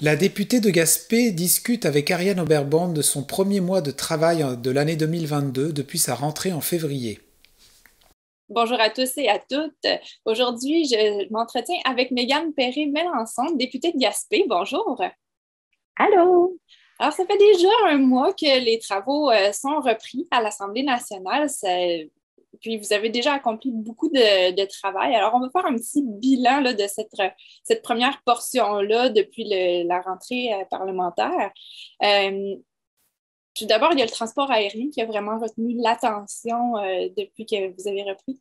La députée de Gaspé discute avec Ariane Oberbond de son premier mois de travail de l'année 2022 depuis sa rentrée en février. Bonjour à tous et à toutes. Aujourd'hui, je m'entretiens avec Mégane Perret-Melançon, députée de Gaspé. Bonjour. Allô? Alors, ça fait déjà un mois que les travaux sont repris à l'Assemblée nationale. Puis, vous avez déjà accompli beaucoup de travail. Alors, on va faire un petit bilan là, de cette première portion-là depuis la rentrée parlementaire. Euh, Tout d'abord, il y a le transport aérien qui a vraiment retenu l'attention depuis que vous avez repris.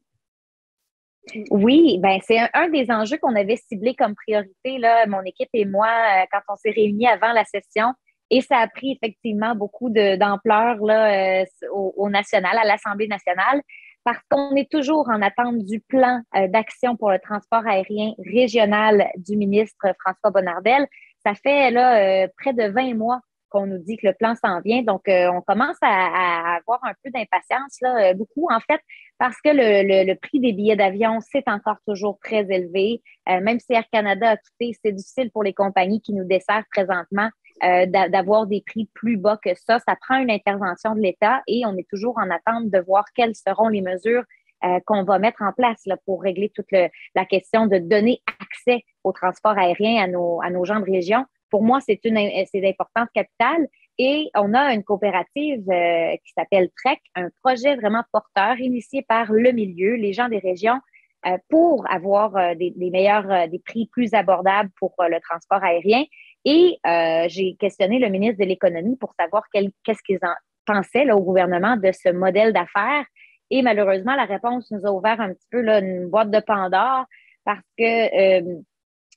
Oui, ben c'est un des enjeux qu'on avait ciblé comme priorité, là, mon équipe et moi, quand on s'est réunis avant la session. Et ça a pris effectivement beaucoup d'ampleur là, au national, à l'Assemblée nationale, parce qu'on est toujours en attente du plan d'action pour le transport aérien régional du ministre François Bonnardel. Ça fait là près de 20 mois qu'on nous dit que le plan s'en vient. Donc, on commence à avoir un peu d'impatience, là, beaucoup en fait, parce que le prix des billets d'avion, c'est encore toujours très élevé. Même si Air Canada a quitté, c'est difficile pour les compagnies qui nous desservent présentement d'avoir des prix plus bas que ça. Ça prend une intervention de l'État et on est toujours en attente de voir quelles seront les mesures qu'on va mettre en place là, pour régler toute la question de donner accès au transport aérien à nos gens de région. Pour moi, c'est d'importance capitale. Et on a une coopérative qui s'appelle TREC, un projet vraiment porteur initié par le milieu, les gens des régions, pour avoir des meilleurs, des prix plus abordables pour le transport aérien. Et j'ai questionné le ministre de l'Économie pour savoir qu'est-ce qu'ils en pensaient là, au gouvernement de ce modèle d'affaires. Et malheureusement, la réponse nous a ouvert un petit peu là, une boîte de Pandore parce que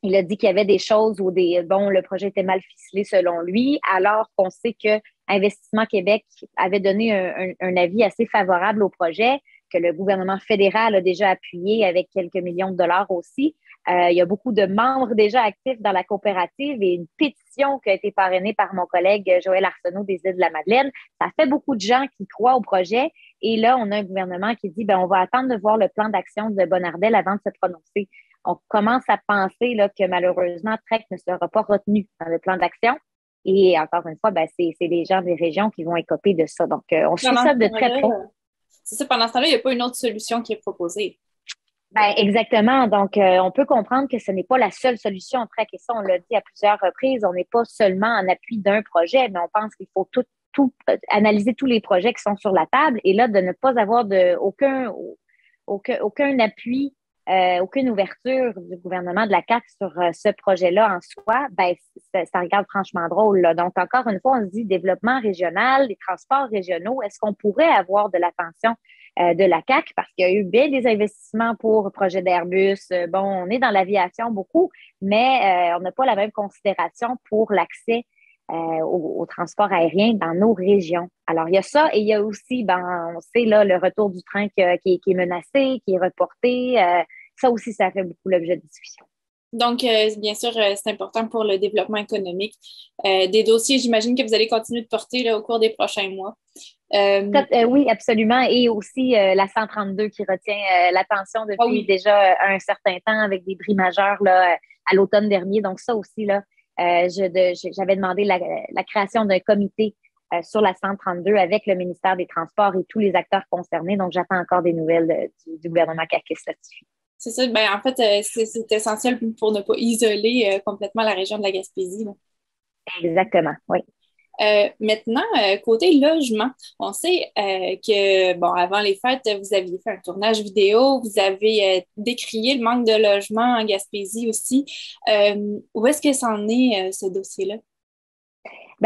il a dit qu'il y avait des choses où le projet était mal ficelé selon lui, alors qu'on sait que Investissement Québec avait donné un avis assez favorable au projet, que le gouvernement fédéral a déjà appuyé avec quelques millions de dollars aussi. Il y a beaucoup de membres déjà actifs dans la coopérative et une pétition qui a été parrainée par mon collègue Joël Arsenault des Îles-de-la-Madeleine. Ça fait beaucoup de gens qui croient au projet. Et là, on a un gouvernement qui dit, on va attendre de voir le plan d'action de Bonnardel avant de se prononcer. On commence à penser là, que malheureusement, TREC ne sera pas retenu dans le plan d'action. Et encore une fois, c'est les gens des régions qui vont écoper de ça. Donc, on suit Pendant ça ce de très temps-là, près. c'est ça, pendant ce temps-là, il n'y a pas une autre solution qui est proposée. Exactement. Donc, on peut comprendre que ce n'est pas la seule solution. TREC, et ça, on l'a dit à plusieurs reprises, on n'est pas seulement en appui d'un projet, mais on pense qu'il faut analyser tous les projets qui sont sur la table et là, de ne pas avoir aucun appui, aucune ouverture du gouvernement de la CAQ sur ce projet-là en soi, ça regarde franchement drôle, là. Donc, encore une fois, on se dit développement régional, les transports régionaux, est-ce qu'on pourrait avoir de l'attention de la CAQ? Parce qu'il y a eu bien des investissements pour le projet d'Airbus. On est dans l'aviation beaucoup, mais on n'a pas la même considération pour l'accès au transport aérien dans nos régions. Alors, il y a ça et il y a aussi, on sait, là, le retour du train qui est menacé, qui est reporté. Ça aussi, ça fait beaucoup l'objet de discussion. Donc, bien sûr, c'est important pour le développement économique. Des dossiers, j'imagine que vous allez continuer de porter là, au cours des prochains mois. Oui, absolument. Et aussi la 132 qui retient l'attention depuis oui. déjà un certain temps avec des bris majeurs là, à l'automne dernier. Donc, ça aussi, là, j'avais demandé la création d'un comité sur la 132 avec le ministère des Transports et tous les acteurs concernés. Donc, j'attends encore des nouvelles du gouvernement caquiste là-dessus. C'est ça. En fait, c'est essentiel pour ne pas isoler complètement la région de la Gaspésie, là. Exactement, oui. Maintenant, côté logement, on sait que, avant les fêtes, vous aviez fait un tournage vidéo, vous avez décrié le manque de logement en Gaspésie aussi. Où est-ce que c'en est, ce dossier-là?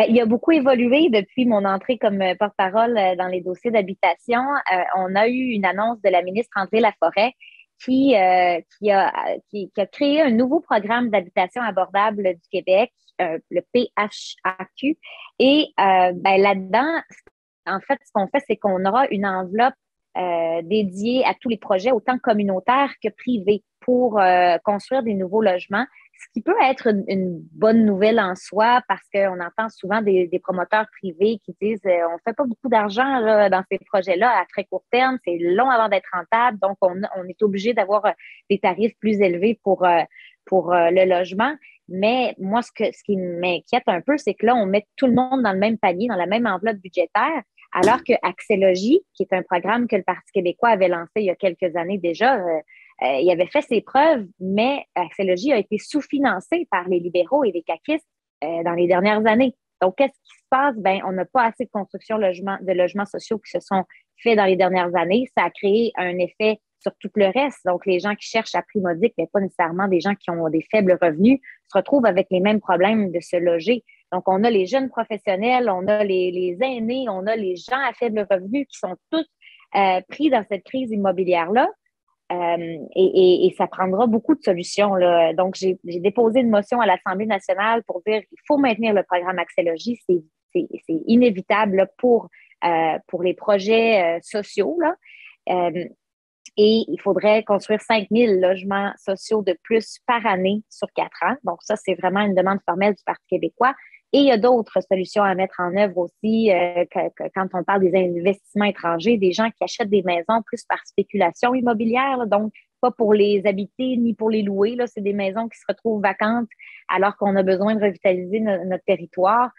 Il a beaucoup évolué depuis mon entrée comme porte-parole dans les dossiers d'habitation. On a eu une annonce de la ministre André Laforêt qui a créé un nouveau programme d'habitation abordable du Québec, le PHAQ. Et là-dedans, en fait, ce qu'on fait, c'est qu'on aura une enveloppe dédiée à tous les projets, autant communautaires que privés, pour construire des nouveaux logements. Ce qui peut être une bonne nouvelle en soi parce qu'on entend souvent des promoteurs privés qui disent on ne fait pas beaucoup d'argent là, dans ces projets-là à très court terme, c'est long avant d'être rentable, donc on est obligé d'avoir des tarifs plus élevés pour le logement. Mais moi, ce qui m'inquiète un peu, c'est que là, on met tout le monde dans le même panier, dans la même enveloppe budgétaire, alors que Axélogie, qui est un programme que le Parti québécois avait lancé il y a quelques années déjà, il avait fait ses preuves, mais Axélogie a été sous-financé par les libéraux et les caquistes dans les dernières années. Donc, qu'est-ce qui se passe? Ben, on n'a pas assez de construction de logements sociaux qui se sont faits dans les dernières années. Ça a créé un effet sur tout le reste. Donc, les gens qui cherchent à prix modique, mais pas nécessairement des gens qui ont des faibles revenus, se retrouvent avec les mêmes problèmes de se loger. Donc, on a les jeunes professionnels, on a les aînés, on a les gens à faible revenu qui sont tous pris dans cette crise immobilière-là. Et ça prendra beaucoup de solutions, là. Donc, j'ai déposé une motion à l'Assemblée nationale pour dire qu'il faut maintenir le programme Axélogie. C'est inévitable là, pour les projets sociaux, là. Et il faudrait construire 5000 logements sociaux de plus par année sur 4 ans. Donc, ça, c'est vraiment une demande formelle du Parti québécois. Et il y a d'autres solutions à mettre en œuvre aussi quand on parle des investissements étrangers, des gens qui achètent des maisons plus par spéculation immobilière, là, donc pas pour les habiter ni pour les louer. Là, c'est des maisons qui se retrouvent vacantes alors qu'on a besoin de revitaliser notre territoire.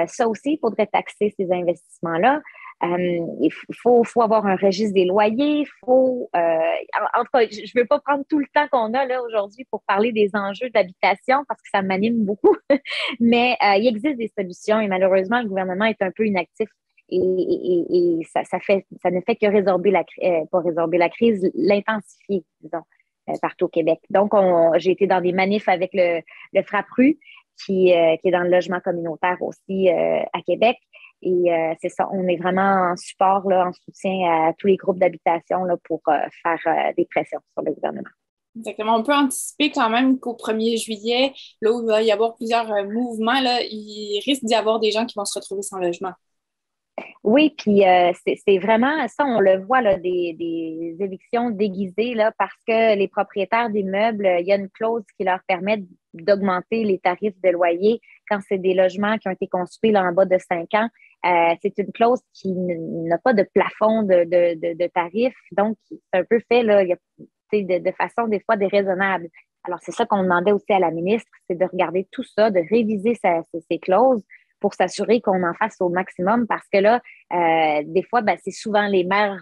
Ça aussi, il faudrait taxer ces investissements-là. Il faut avoir un registre des loyers. En tout cas, je ne veux pas prendre tout le temps qu'on a là aujourd'hui pour parler des enjeux d'habitation parce que ça m'anime beaucoup. Mais il existe des solutions et malheureusement, le gouvernement est un peu inactif et ça ne fait que pas résorber la crise, l'intensifier, disons, partout au Québec. Donc, j'ai été dans des manifs avec le FRAPRU qui est dans le logement communautaire aussi à Québec. Et c'est ça, on est vraiment en support, là, en soutien à tous les groupes d'habitation là, pour faire des pressions sur le gouvernement. Exactement. On peut anticiper quand même qu'au 1er juillet, là où il va y avoir plusieurs mouvements, là, il risque d'y avoir des gens qui vont se retrouver sans logement. Oui, puis c'est vraiment ça, on le voit, là, des évictions déguisées là, parce que les propriétaires d'immeubles, il y a une clause qui leur permet d'augmenter les tarifs de loyer quand c'est des logements qui ont été construits là, en bas de 5 ans. C'est une clause qui n'a pas de plafond de tarifs, donc c'est un peu fait là, de façon des fois déraisonnable. Alors, c'est ça qu'on demandait aussi à la ministre, c'est de regarder tout ça, de réviser ces clauses pour s'assurer qu'on en fasse au maximum parce que là, des fois, ben, c'est souvent les mères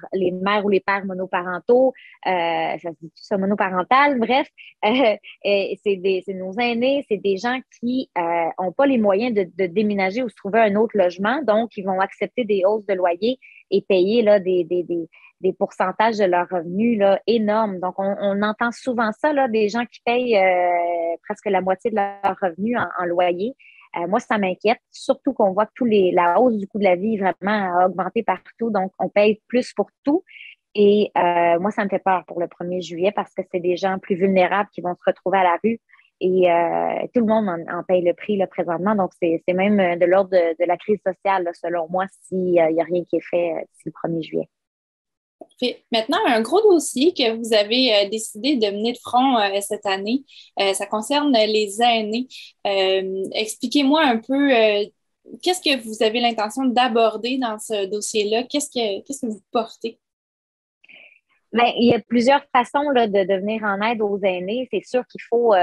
ou les pères monoparentaux, ça se dit tout ça, monoparental, bref, c'est nos aînés, c'est des gens qui n'ont pas les moyens de déménager ou se trouver un autre logement, donc ils vont accepter des hausses de loyer et payer là, des pourcentages de leurs revenus là, énormes. Donc, on entend souvent ça, là, des gens qui payent presque la moitié de leurs revenus en loyer. Moi, ça m'inquiète, surtout qu'on voit que la hausse du coût de la vie vraiment a augmenté partout, donc on paye plus pour tout. Et moi, ça me fait peur pour le 1er juillet parce que c'est des gens plus vulnérables qui vont se retrouver à la rue et tout le monde en paye le prix là, présentement. Donc, c'est même de l'ordre de la crise sociale, là, selon moi, s'il n'y a rien qui est fait d'ici le 1er juillet. Maintenant, un gros dossier que vous avez décidé de mener de front cette année, ça concerne les aînés. Expliquez-moi un peu qu'est-ce que vous avez l'intention d'aborder dans ce dossier-là? Qu'est-ce que vous portez? Bien, il y a plusieurs façons là, de venir en aide aux aînés. C'est sûr qu'il faut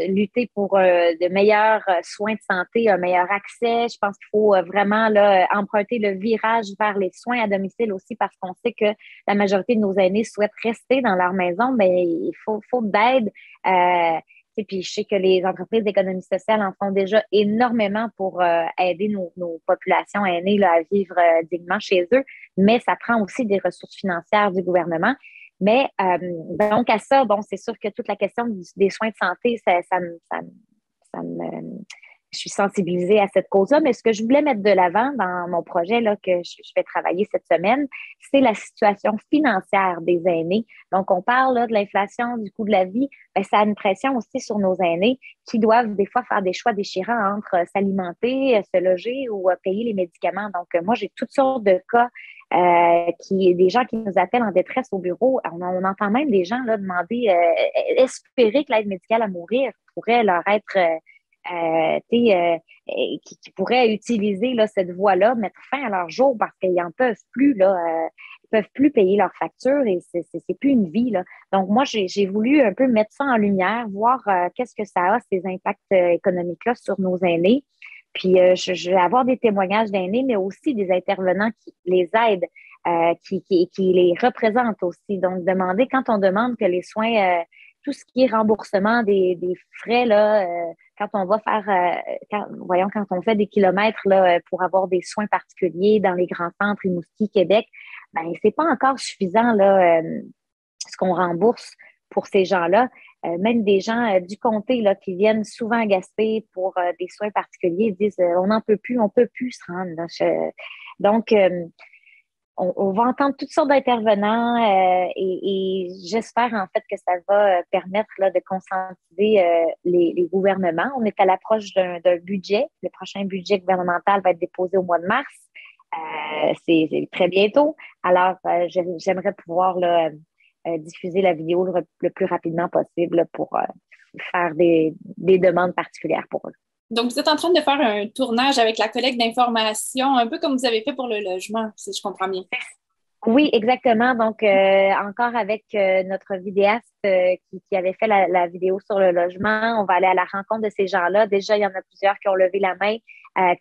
lutter pour de meilleurs soins de santé, un meilleur accès. Je pense qu'il faut vraiment là, emprunter le virage vers les soins à domicile aussi parce qu'on sait que la majorité de nos aînés souhaitent rester dans leur maison, mais il faut d'aide. Et puis, je sais que les entreprises d'économie sociale en font déjà énormément pour aider nos populations aînées là, à vivre dignement chez eux, mais ça prend aussi des ressources financières du gouvernement. Mais donc, à ça, bon, c'est sûr que toute la question des soins de santé, je suis sensibilisée à cette cause-là, mais ce que je voulais mettre de l'avant dans mon projet là, que je vais travailler cette semaine, c'est la situation financière des aînés. Donc, on parle là, de l'inflation, du coût de la vie, bien, ça a une pression aussi sur nos aînés qui doivent des fois faire des choix déchirants entre s'alimenter, se loger ou payer les médicaments. Donc, moi, j'ai toutes sortes de cas des gens qui nous appellent en détresse au bureau. On entend même des gens là, demander, espérer que l'aide médicale à mourir pourrait leur être qui pourraient utiliser là, cette voie-là, mettre fin à leur jour parce qu'ils n'en peuvent plus. Là, peuvent plus payer leurs factures et c'est plus une vie, là. Donc, moi, j'ai voulu un peu mettre ça en lumière, voir qu'est-ce que ça a, ces impacts économiques-là sur nos aînés. Puis, je vais avoir des témoignages d'aînés, mais aussi des intervenants qui les aident, qui les représentent aussi. Donc, demander, quand on demande que les soins, tout ce qui est remboursement des frais, là, quand on va faire, quand on fait des kilomètres là, pour avoir des soins particuliers dans les grands centres, Rimouski, Québec, ben c'est pas encore suffisant là, ce qu'on rembourse pour ces gens-là. Même des gens du comté là, qui viennent souvent à Gaspé pour des soins particuliers disent on n'en peut plus, on peut plus se rendre. Là. Donc, on va entendre toutes sortes d'intervenants et j'espère en fait que ça va permettre là, de conscientiser les gouvernements. On est à l'approche d'un budget. Le prochain budget gouvernemental va être déposé au mois de mars. C'est très bientôt. Alors, j'aimerais pouvoir là, diffuser la vidéo le plus rapidement possible pour faire des demandes particulières pour eux. Donc, vous êtes en train de faire un tournage avec la collecte d'informations, un peu comme vous avez fait pour le logement, si je comprends bien. Oui, exactement. Donc, encore avec notre vidéaste qui avait fait la vidéo sur le logement, on va aller à la rencontre de ces gens-là. Déjà, il y en a plusieurs qui ont levé la main,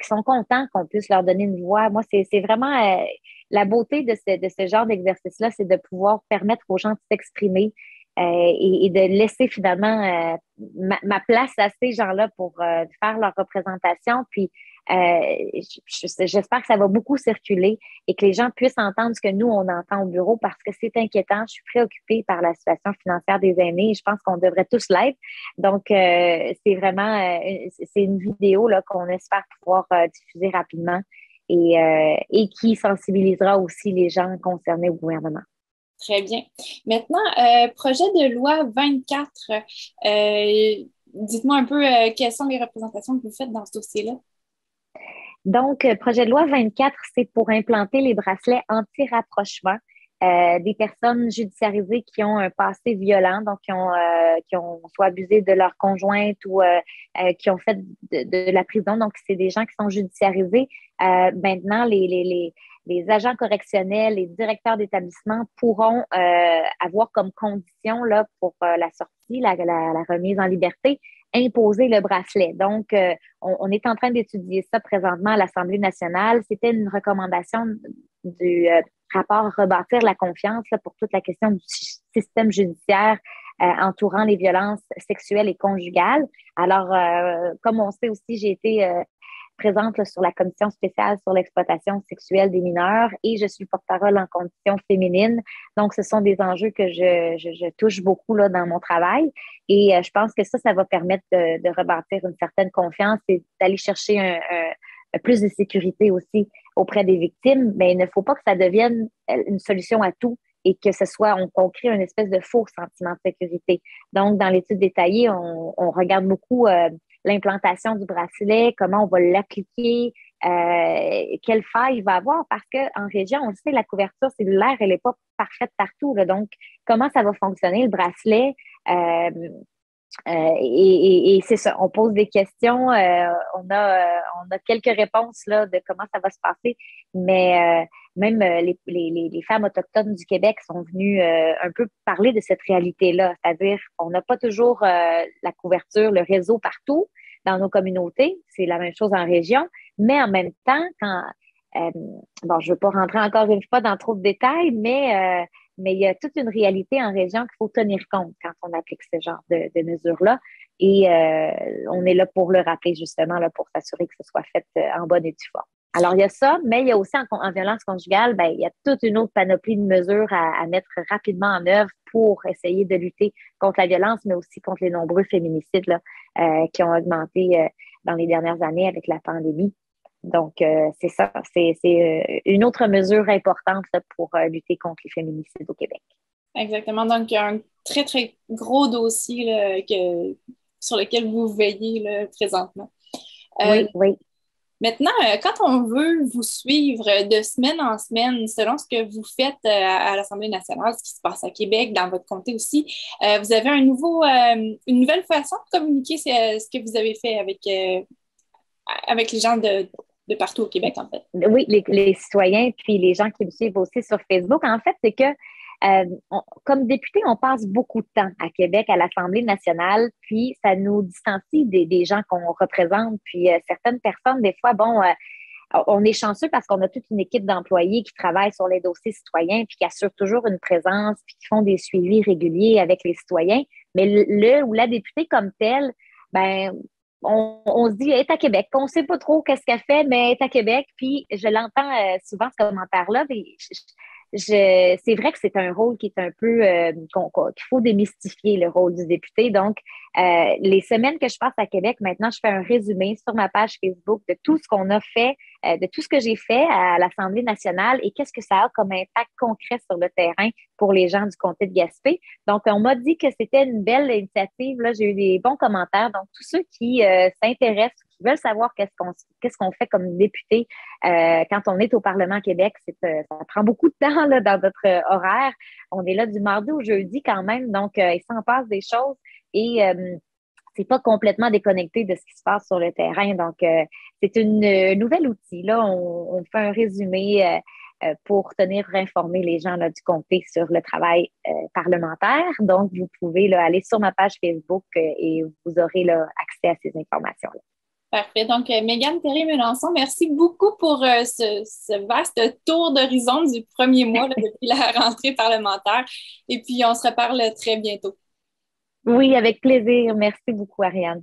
qui sont contents qu'on puisse leur donner une voix. Moi, c'est vraiment la beauté de ce genre d'exercice-là, c'est de pouvoir permettre aux gens de s'exprimer et de laisser finalement ma place à ces gens-là pour faire leur représentation. Puis, j'espère que ça va beaucoup circuler et que les gens puissent entendre ce que nous, on entend au bureau parce que c'est inquiétant. Je suis préoccupée par la situation financière des aînés et je pense qu'on devrait tous l'être. Donc, c'est vraiment c'est une vidéo là, qu'on espère pouvoir diffuser rapidement et qui sensibilisera aussi les gens concernés au gouvernement. Très bien. Maintenant, projet de loi 24. Dites-moi un peu quelles sont les représentations que vous faites dans ce dossier-là. Donc, projet de loi 24, c'est pour implanter les bracelets anti-rapprochement des personnes judiciarisées qui ont un passé violent, donc qui ont soit abusé de leur conjointe ou qui ont fait de la prison. Donc, c'est des gens qui sont judiciarisés. Maintenant, les agents correctionnels, les directeurs d'établissement pourront avoir comme condition là, pour la sortie, la remise en liberté, imposer le bracelet. Donc, on est en train d'étudier ça présentement à l'Assemblée nationale. C'était une recommandation du rapport Rebâtir la confiance là, pour toute la question du système judiciaire entourant les violences sexuelles et conjugales. Alors, comme on sait aussi, j'ai été présente là, sur la commission spéciale sur l'exploitation sexuelle des mineurs et je suis porte-parole en condition féminine. Donc, ce sont des enjeux que je touche beaucoup là, dans mon travail et je pense que ça va permettre de rebâtir une certaine confiance et d'aller chercher un plus de sécurité aussi auprès des victimes. Mais il ne faut pas que ça devienne une solution à tout et que ce soit, on crée une espèce de faux sentiment de sécurité. Donc, dans l'étude détaillée, on regarde beaucoup l'implantation du bracelet, comment on va l'appliquer, quelle faille il va avoir, parce qu'en région, on le sait, la couverture cellulaire, elle n'est pas parfaite partout. Là. Donc, comment ça va fonctionner, le bracelet? Et c'est ça, on pose des questions, on a quelques réponses là, de comment ça va se passer, mais même les femmes autochtones du Québec sont venues un peu parler de cette réalité-là, c'est-à-dire on n'a pas toujours la couverture, le réseau partout dans nos communautés, c'est la même chose en région, mais en même temps, bon, je ne veux pas rentrer encore une fois dans trop de détails, mais il y a toute une réalité en région qu'il faut tenir compte quand on applique ce genre de mesures-là. Et on est là pour le rappeler, justement, là, pour s'assurer que ce soit fait en bonne et due forme. Alors, il y a ça, mais il y a aussi en violence conjugale, ben, il y a toute une autre panoplie de mesures à mettre rapidement en œuvre pour essayer de lutter contre la violence, mais aussi contre les nombreux féminicides là, qui ont augmenté dans les dernières années avec la pandémie. Donc, c'est ça. C'est une autre mesure importante là, pour lutter contre les féminicides au Québec. Exactement. Donc, il y a un très, très gros dossier là, sur lequel vous veillez là, présentement. Oui. Maintenant, quand on veut vous suivre de semaine en semaine, selon ce que vous faites à l'Assemblée nationale, ce qui se passe à Québec, dans votre comté aussi, vous avez une nouvelle façon de communiquer ce que vous avez fait avec les gens de partout au Québec, en fait. Oui, les citoyens, puis les gens qui me suivent aussi sur Facebook. En fait, c'est que comme député, on passe beaucoup de temps à Québec, à l'Assemblée nationale, puis ça nous distancie des gens qu'on représente. Puis certaines personnes, des fois, bon, on est chanceux parce qu'on a toute une équipe d'employés qui travaillent sur les dossiers citoyens, puis qui assurent toujours une présence, puis qui font des suivis réguliers avec les citoyens. Mais le ou la députée comme telle, ben on se dit, elle est à Québec. On ne sait pas trop qu'est-ce qu'elle fait, mais elle est à Québec. Puis je l'entends souvent, ce commentaire-là. C'est vrai que c'est un rôle qui est un peu qu'il faut démystifier, le rôle du député. Donc, les semaines que je passe à Québec, maintenant, je fais un résumé sur ma page Facebook de tout ce qu'on a fait, de tout ce que j'ai fait à l'Assemblée nationale et qu'est-ce que ça a comme impact concret sur le terrain pour les gens du comté de Gaspé. Donc, on m'a dit que c'était une belle initiative. Là, j'ai eu des bons commentaires. Donc, tous ceux qui s'intéressent, qui veulent savoir qu'est-ce qu'on fait comme député quand on est au Parlement Québec, ça prend beaucoup de temps là, dans notre horaire. On est là du mardi au jeudi quand même. Donc, il s'en passe des choses et c'est pas complètement déconnecté de ce qui se passe sur le terrain. Donc, c'est un nouvel outil. Là, on fait un résumé pour tenir informés les gens là, du comté sur le travail parlementaire. Donc, vous pouvez là, aller sur ma page Facebook et vous aurez là, accès à ces informations-là. Parfait. Donc, Mégane Thérien-Melançon, merci beaucoup pour ce vaste tour d'horizon du premier mois là, depuis la rentrée parlementaire. Et puis, on se reparle très bientôt. Oui, avec plaisir. Merci beaucoup, Ariane.